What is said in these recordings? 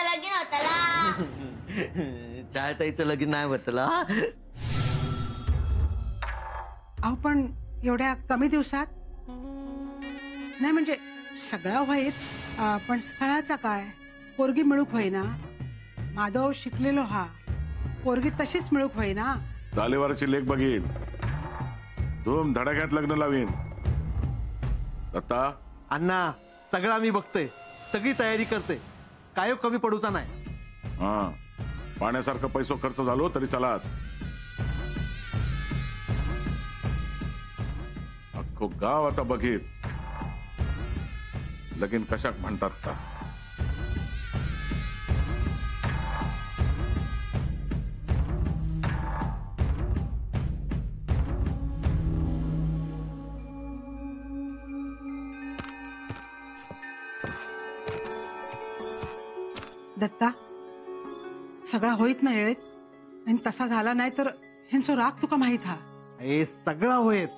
लगीन होतला. छायाताईचं लगीन नाही होतला. अहो पण एवढ्या कमी दिवसात नाही म्हणजे सगळं व्हायत, पण स्थळाचा काय? पोरगी मिळूक होईना. माधव शिकलेलो हा, पोरगी तशीच मिळूक होईना. तालेवाराची लेख बघीन, धूम धडाक्यात लग्न लावीन. दत्ता अण्णा सगळं मी बघतोय, सगळी तयारी करते, काय कमी पडूचा नाही. हा पाण्यासारखं पैसो खर्च झालो तरी चला. अख्खो गाव आता बघीत लगीन कशाक म्हणतात का. दत्ता सगळा होईत ना येळेत, आणि तसा झाला नाही तर ह्यांचा राग तुका माहित हा. हे सगळं होईल.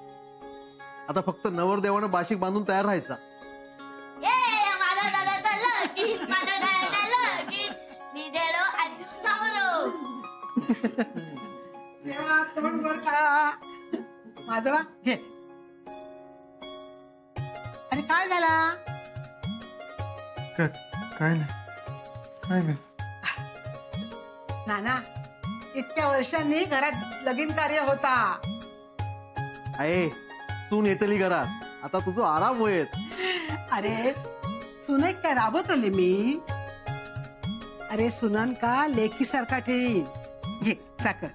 आता फक्त नवरदेवानं बाशिक बांधून तयार राहायचा. माझा दादाचं लगीन, माझ्या दादाचं लगीन. मी देडो आणि नवरो. देवा तोंड वर काढा. माधवा घे. अरे काय झाला? काय नाही, काय नाही. नाना इतक्या वर्षांनी घरात लगीन कार्य होता. आहे सून येतली घरात, आता तुझं आराम होईल. अरे सुनेक काय राबवतली मी. अरे सुनन का लेकी सारखा ठेवीन. घे साखर.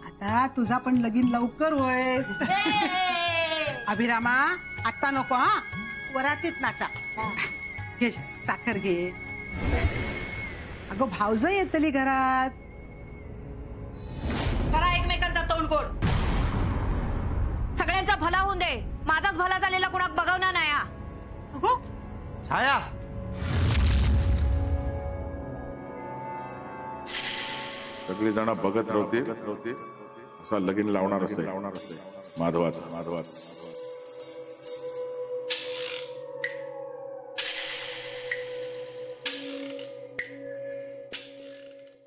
आता तुझा पण लगीन लवकर होय. अभिरामा आता नको हा, वरातीत नाचा. घे साखर घे. अगं भाऊज येतली घरात. करा एकमेकांचा तोंडगोड. सगळ्यांचा भला होऊन दे. माझाच भला झालेला कुणाक बघवणार नाही. अगो छाया सगळी जण बघत राहते असा लगीन लावणार असे माधवाचा.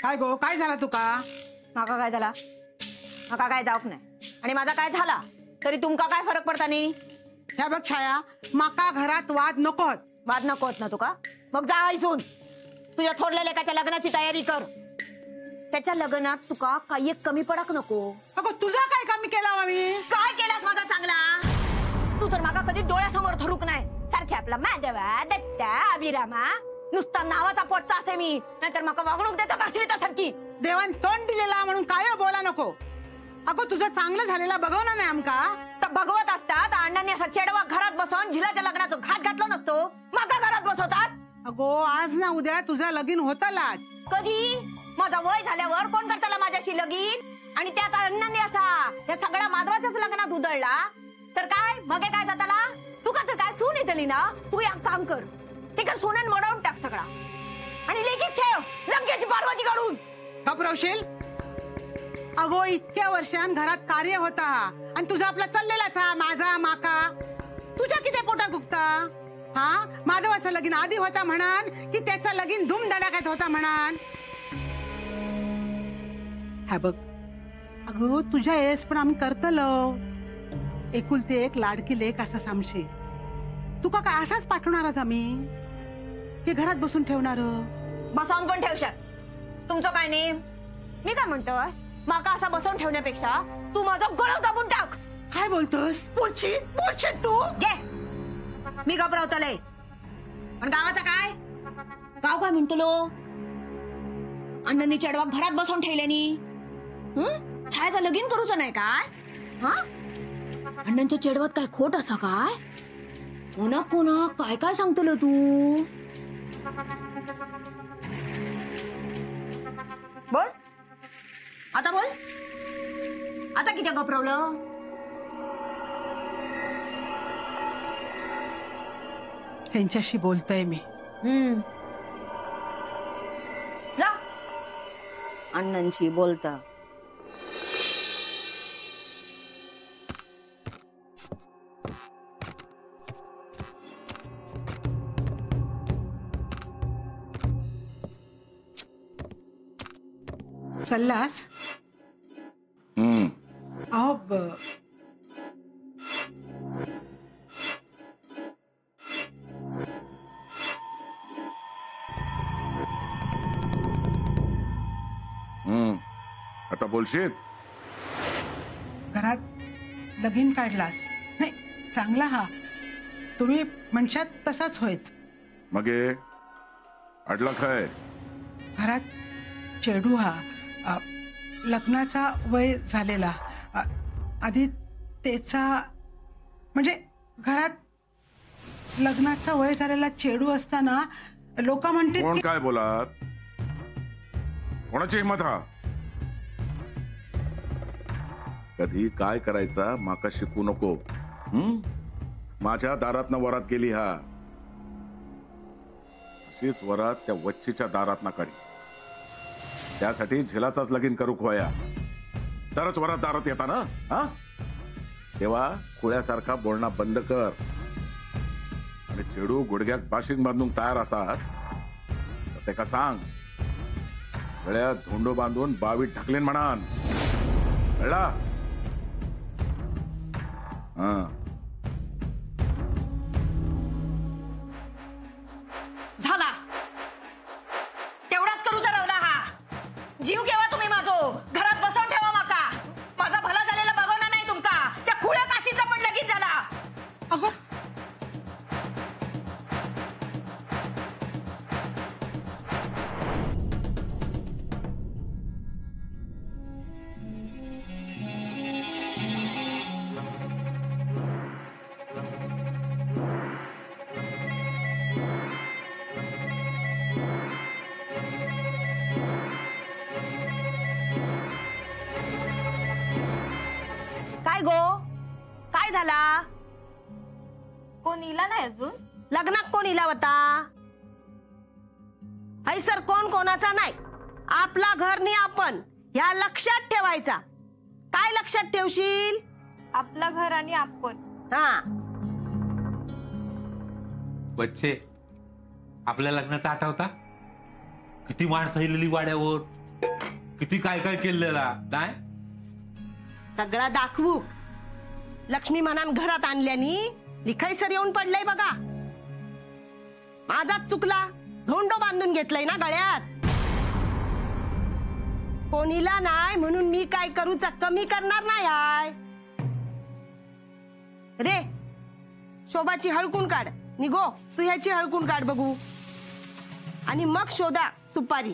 काय गो काय झाला तुका? माका काय झाला? माका काय जाऊक नाही, आणि माझा काय झाला तरी तुमका काय फरक पडता नाही. ह्या बघ छाया, माका घरात वाद नकोत. वाद नको होत ना तुका? मग जा हैसून तुझ्या थोरल्या लेकाच्या लग्नाची तयारी कर. त्याच्या लग्नात तुका काही एक कमी पडक नको. अगो तुझा काय कमी केला मी? काय केलास माझा चांगला? तू तर माका कधी डोळ्यासमोर धरूक नाही. सारखे आपला माधवा, दत्ता, अभिरामा नुसता नावाचा पोटचा असे मी, नाहीतर माका वागणूक देतात अशी सारखी. देवान तोंड दिलेला म्हणून काय बोला नको. अगो तुझं चांगलं झालेला बघवणार नाही आमका. तर भगवत असतात अण्णांनी असा चेडवा घरात बसवून झिलाच्या लग्नाचं घाट घातला नसतो. माका घरात बसवतास? अगो आज ना उद्या तुझं लगीन होतालाच. कधी? माझा वय झाल्यावर कोण करताला माझ्याशी लगीन? आणि त्यात अण्णांनी असा या सगळ्या माधवाच्याच लग्नात उधळला तर काय मग काय जाताला? तू का तर काय सून येतली ना, तू एक काम कर, तिकडे सोन्यान मडवून टाक सगळा आणि लेखीत ठेव लंकेची पार्वती काढून. घबरवशील? अगो इतक्या वर्षां घरात कार्य होता आणि तुझा आपला चाललेलाच हा माझा माका. तुझ्या किती पोटात दुखता हा? माधवाचं लगीन आधी होता म्हणान की त्याचा लगीन धूमधडाक्यात होता म्हणान? हा बघ अगो तुझ्या येस पण आम्ही करतलो. एकुलती एक लाडकी लेक असा सामशे. तुका काय असाच पाठवणारच आम्ही की घरात बसून ठेवणार? बसवून पण ठेवशात. तुमचं काय नाही. मी काय म्हणतोय, माका असा बसवून ठेवण्यापेक्षा तू माझं गळं दाबून टाक. काय बोलतोस? बोलशील तू? घे मी घबरावतलय. पण गावाचा काय? गाव काय म्हणतो? अण्णांनी चढवा घरात बसवून ठेवल्यानी छायाचं लगीन करूच नाही काय? हा अण्णांच्या चेडवात काय खोट असा काय? कोणा कोणा काय काय सांगतलो तू? बोल आता, बोल आता. किती घबरवलं? त्यांच्याशी बोलतोय मी. जा अण्णांशी बोलता. चाललास? अहो आता बोलशील? घरात लगीन काढलास नाही, चांगला हा. तुम्ही म्हणशात तसाच होईत. मग हे अडला काय? घरात चेडू हा लग्नाचा वय झालेला. आधी त्याचा म्हणजे घरात लग्नाचा वय झालेला चेडू असताना लोक म्हणतात कोण की काय बोलात? कोणाची हिंमत हा? कधी काय करायचा माका शिकू नको. माझ्या दारातनं वरात गेली हा, अशीच वरात त्या वच्चीच्या दारातनं काढी. त्यासाठी झेलाचाच लगीन करू खोया, तरच वरात दारात येता ना. हा, तेव्हा खुळ्यासारखा बोलणं बंद कर. आणि चेडू गुडघ्यात बाशिंग बांधून तयार असात तर ते का सांग, गळ्यात धोंडो बांधून बावीत ढकलेन म्हणान. कळला? झाला तेवढाच करू रवला हा. जीव केव्हा तुम्ही माझो घरात बसवून ठेवा माका. माझा भला झालेला बघवणार नाही तुमका. त्या खुळ्या काशीचा पण लगीन झाला. अगो काय गो, काय झाला? कोण इला नाही अजून? लग्नात कोण इला होता? हैसर कोण कोणाचा नाही. आपला घर नी आपण ह्या लक्षात ठेवायचा. काय लक्षात ठेवशील? आपलं घर आणि आपण. हा, बच्चे, आपल्या लग्नाचा आठवता? किती माणसं हिलेली वाड्यावर, किती काय काय केलेला नाही. सगळा दाखवू. लक्ष्मी म्हणान घरात आणल्यानी लिखाईसर येऊन पडलंय बघा. माझाच चुकला. धोंडो बांधून घेतलंय ना गळ्यात. कोणीला नाही म्हणून मी काय करूचा कमी करणार नाही हाय. रे शोभाची हळकून काढ. निघो तू ह्याची हळकून काढ बघू. आणि मग शोधा सुपारी.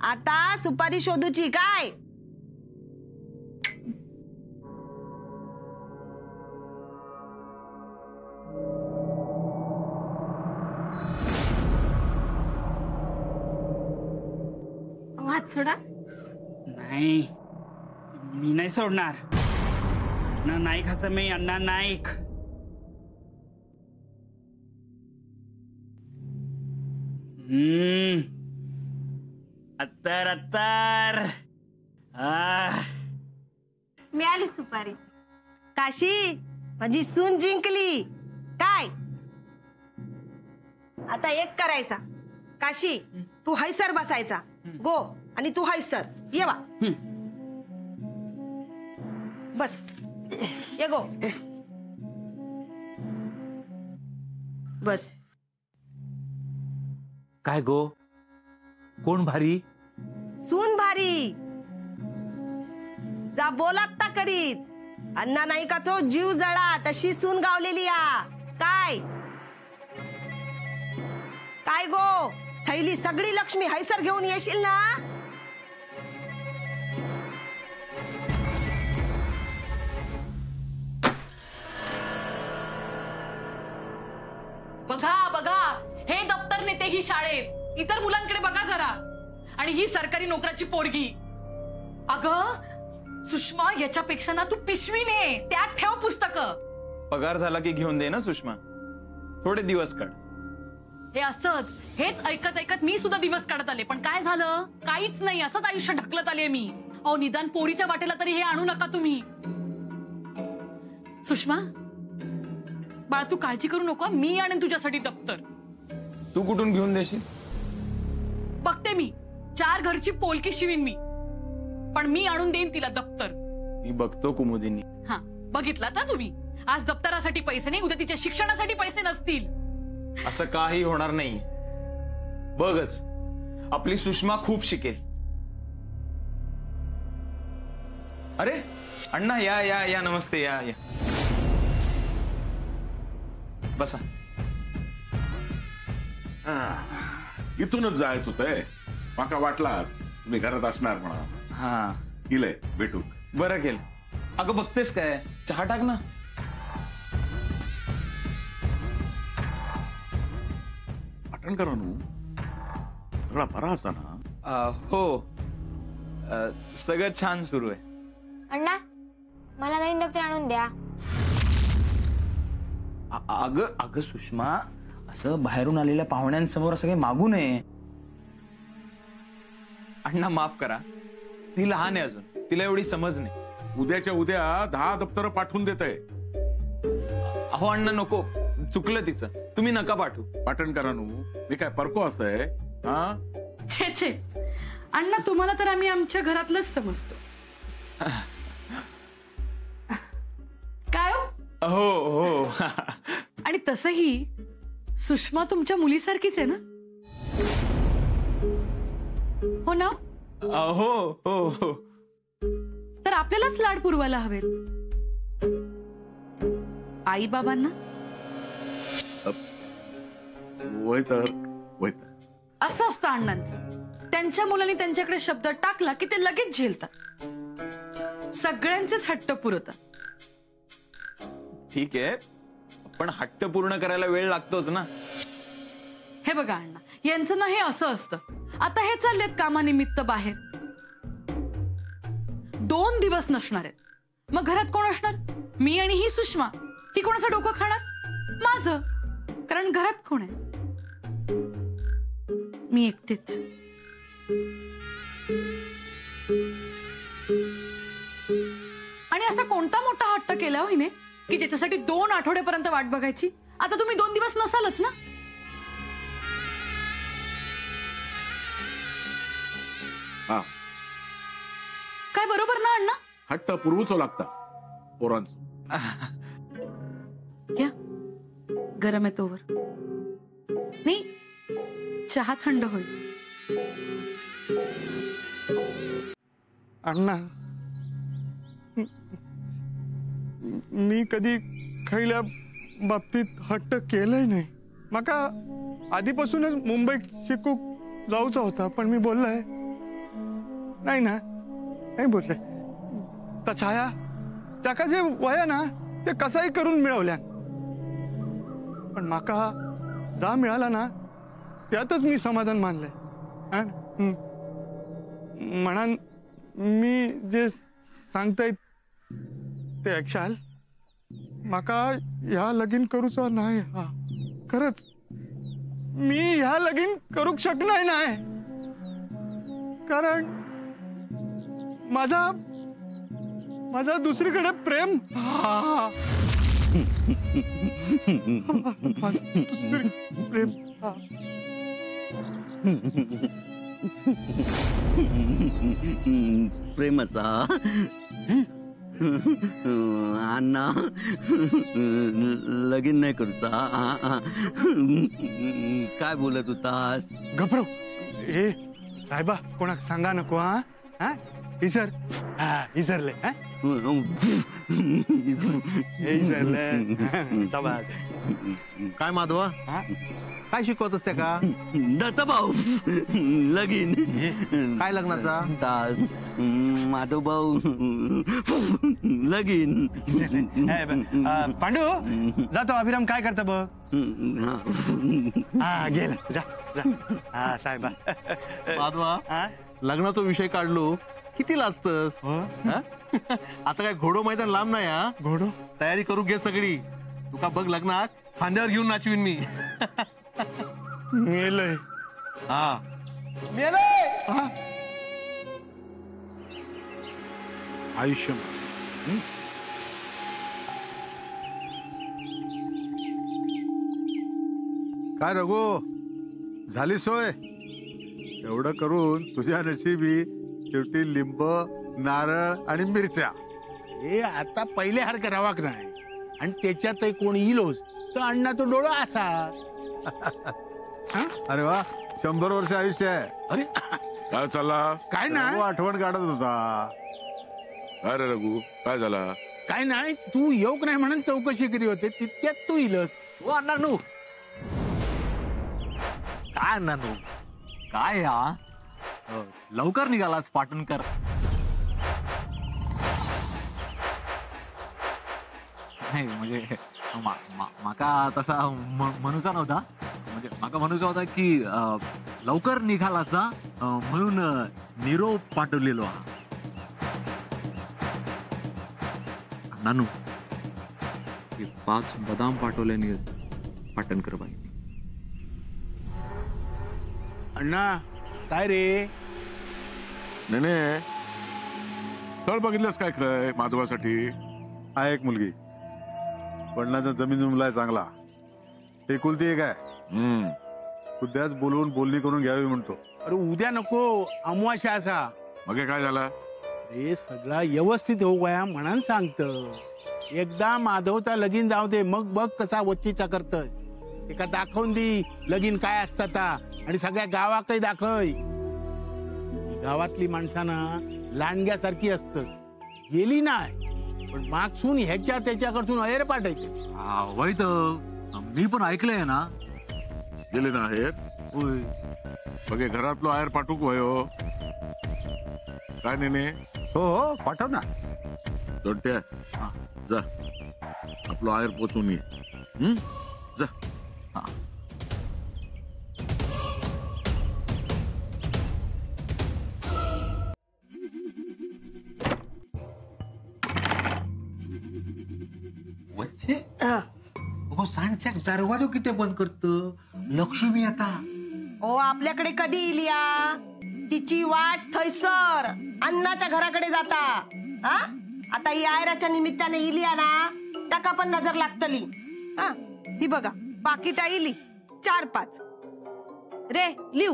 आता सुपारी शोधूची काय? हात सोडा. नाही, मी नाही सोडणार. ना नाईक हसं मी अण्णा नाईक. अत्तर अत्तर. मिळाली सुपारी. काशी माझी सून जिंकली. काय आता एक करायचा. काशी तू हैसर बसायचा. गो आणि तू हैसर ये वा. बस ये गो. बस. काय गो, कोण भारी? सून भारी. जा बोलात ता करीत. अण्णा नाईकाचो जीव जळा तशी सून गावलेली आ. काय काय गो, थैली सगळी लक्ष्मी हैसर घेऊन येशील ना? बघा बघा, हे दप्तर नेते ही शाळेत. इतर मुलांकडे बघा जरा. आणि ही सरकारी नोकराची पोरगी. अगं सुषमा, याच्यापेक्षा ना तू पिशवी ने, त्यात ठेव पुस्तकं. पगार झाला की घेऊन दे ना सुषमा. थोडे दिवस काढ. हे असंच, हेच ऐकत ऐकत मी सुद्धा दिवस काढत आले. पण काय झालं? काहीच नाही. असंच आयुष्य ढकलत आले मी. अहो निदान पोरीच्या वाटेला तरी हे आणू नका तुम्ही. सुषमा, बाळा तू काळजी करू नको, मी आणेन तुझ्यासाठी दप्तर. तू कुठून घेऊन देशील? बघते मी, 4 घरची पोलकी शिवीन मी, पण मी आणून देईन तिला दप्तर. मी बघतो कुमुदिनी. हा बघितला ना तुम्ही, आज दप्तरासाठी पैसे नाही, उद्या तिच्या शिक्षणासाठी पैसे नसतील. असं काही होणार नाही. बघच, आपली सुषमा खूप शिकेल. अरे अण्णा, या या या, नमस्ते, या या, बसा. इथूनच जायत होतंय, माका वाटलाच तुम्ही घरात असणार म्हणा. हा इले भेटू. बरं केलं. अगं बघतेस काय, चहा टाक ना. पाटण करा नू, सगळा बरा असा ना? हो, सगळं छान सुरू आहे. अण्णा मला नवीन दप्तर आणून द्या. अगं अगं सुषमा, असं बाहेरून आलेल्या पाहुण्यांसमोर असं काही मागू नये. अण्णा माफ करा, ती लहान आहे अजून, तिला एवढी समज नाही. उद्याच्या उद्या 10 दप्तर पाठवून देत आहे. अहो अण्णा नको, चुकलं तिचं, तुम्ही नका पाठवू. पाटण करा नू, मी काय परको असंय? हा छे छे अण्णा, तुम्हाला तर आम्ही आमच्या घरातलंच समजतो. काय हो हो. आणि तसही सुषमा तुमच्या मुलीसारखीच आहे ना? हो ना? हो हो हो. तर आपल्यालाच लाड पुरवायला हवेत. आई बाबांना वय तर असं असतं अण्णांचं. त्यांच्या मुलांनी त्यांच्याकडे शब्द टाकला की ते लगेच झेलतात, सगळ्यांचेच हट्ट पुरवतात. ठीक आहे, पण हट्ट पूर्ण करायला वेळ लागतोच ना. हे बघा अण्णा, यांचं ना हे असं असतं. आता हे चाललेत कामानिमित्त बाहेर, 2 दिवस नसणार आहेत. मग घरात कोण असणार? मी आणि ही सुषमा. ही कोणाचं डोकं खाणार? माझं. कारण घरात कोण आहे? मी एकटीच. आणि असा कोणता मोठा हट्ट केला हो हिने की ज्याच्यासाठी 2 आठवड्यापर्यंत वाट बघायची? आता तुम्ही 2 दिवस नसालच ना? हा, काय बरोबर ना अण्णा? हट्ट पुरवूच लागता पोरांच. घ्या, गरम आहे तोवर. नाही, चहा थंड होईल. अण्णा, मी कधी खयल्या बाबतीत हट्ट केलंय नाही. माका आधीपासूनच मुंबईत शिकूक जाऊचा होता, पण मी बोललाय नाही ना, नाही बोलले. त्या छाया त्याका जे वया ना ते कसाही करून मिळवल्या, पण माका जा मिळाला ना त्यातच मी समाधान मानलंय. म्हणान मी जे सांगताय ते ऐकशाल. माका ह्या लगीन करूचा नाही. हा खरंच मी ह्या लगीन करूक शकणार नाही, कारण माझा दुसरीकडे प्रेम. दुसरी प्रेम. प्रेमाचा अण्णा लगीन नाही करूचा. काय बोलत होतास? घबरो. ए साहेबा, कोणाक सांगा नको. हा इसर. हा इसरले. काय माधवा, काय शिकवत असते का? दत्ता भाऊ, लगीन. काय लग्नाचा? माधव भाऊ, लगीन. पांडू जातो. अभिराम काय करता बघ. हा गेला. जा जा. हा साहेबा. माधवा, लग्नाचा विषय काढलो, किती लाजतस? आता काय घोडो मैदान लांब नाही. हा घोडो तयारी करू घे सगळी. तुका बघ लग्नात खांद्यावर घेऊन नाचवीन मी. मेलय. हा मेलय. आयुष्य काय रघु झाली सोय? एवढं करून तुझ्या नशिबी शेवटी लिंब, नारळ आणि मिरच्या. हे आता पहिले सारखं रवाक नाही आणि त्याच्यातही कोणी इलोस तर अण्णा तो डोळा असा. अरे वा, 100 वर्ष आयुष्य आहे. अरे काय चालला? काय नाही, आठवण काढत होता. अरे रघु काय झाला? काय नाही, तू येऊक नाही म्हणून चौकशी करी होते तितक्यात तू इलस. ओ अण्णानू, काय अण्णानू काय हा लवकर निघालास पाटणकर. नाही म्हणजे माका तसा म्हणूचा नव्हता, म्हणजे माका म्हणूचा होता की लवकर निघालास ना म्हणून निरोप पाठवलेलो हा. नानू 5 बदाम पाठवल्याने पाटणकर बाई. अण्णा काय रे? नाही स्थळ बघितलंस काय काय माधवासाठी? आहे एक मुलगी, वडिलांचा जमीन जुमलाय चांगला, एकुलती एक आहे. उद्याच बोलवून बोलणी करून घ्यावी म्हणतो. अरे उद्या नको, अमावास्या असा. मग काय झालं? अरे सगळा व्यवस्थित होऊ गया म्हणून सांगत. एकदा माधवचा लगीन जाऊ दे, मग बघ कसा वच्चीचा करतय. एका दाखवून दी लगीन काय असतात आणि सगळ्या गावाकडे दाखय. गावातली माणसाना लांडग्यासारखी असत, गेली नाही पण मागसून ह्याच्या त्याच्याकडून अहेर पाठायचे. वाईट मी पण ऐकलंय ना. गेले ना आहेर? बघे घरातलो आहेर पाठवू वयो काय नेने? हो पाठव ना. जोडत्या जा आपलं आहेर पोचून ये. जा. हो सांच्या दरवाजा किती बंद करत? लक्ष्मी आता ओ आपल्याकडे कधी इली या? तिची वाट थैसर अण्णाच्या घराकडे जाता. हा आता ही आयराच्या निमित्ताने इली ना, त्याका पण नजर लागतली. हा ही बघा पाकिटा इली 4-5 रे लिव.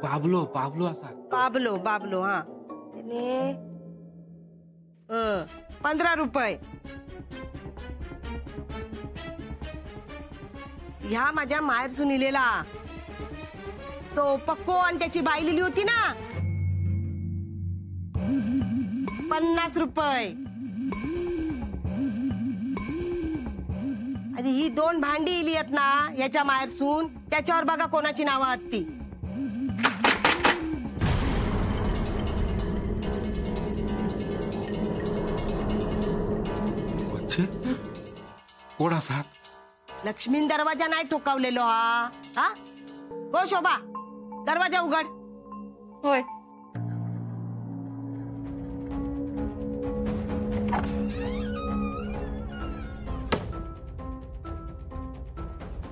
बाबलो बाबलो असा बाबलो बाबलो. हा 15 रुपये. ह्या माझ्या माहेर सुनिलेला तो पक्को आणि त्याची बाई लिहिली होती ना, 50 रुपये. आणि ही 2 भांडी इली आहेत ना याच्या माहेर सून, त्याच्यावर बघा कोणाची नावं आहेत ती. कोण असा? लक्ष्मीन दरवाजा नाही ठोकावलेलो हा. हा हो शोभा, दरवाजा उघड. होय.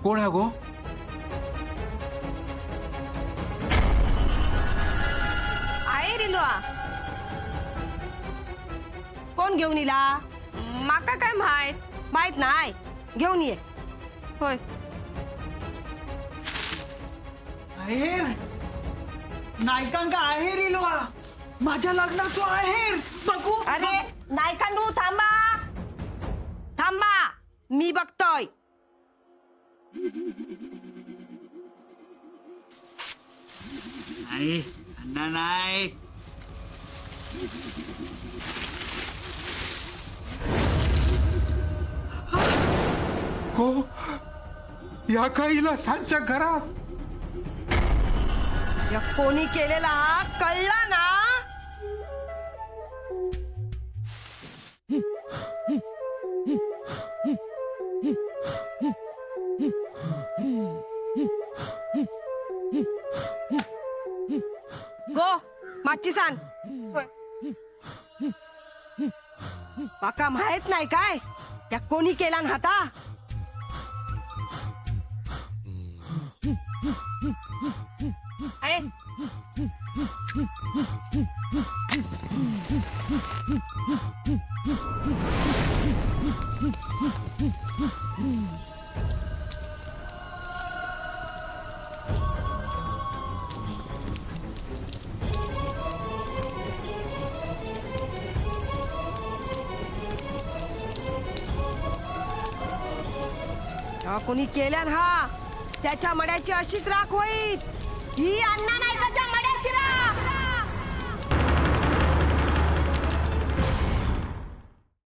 कोण हा गो? आहे रिलो. कोण घेऊन इला? माका काय माहित नाही, घेऊन ये. होय. आहेर नायकांका आहेर इलवा, माझ्या लग्नाचो आहेर बघू. अरे नायकांनू थांबा थांबा, मी बघतोय. नाही अण्णा नाही. हो या काहीला सांच्या घरात या कोणी केलेला कळला ना? गो माची सांग. माका माहित नाही काय या कोणी केला ना हाता? कोणी केल्यान हा त्याच्या मड्याची अशीच राख होईल. ही अण्णा नाईकाच्या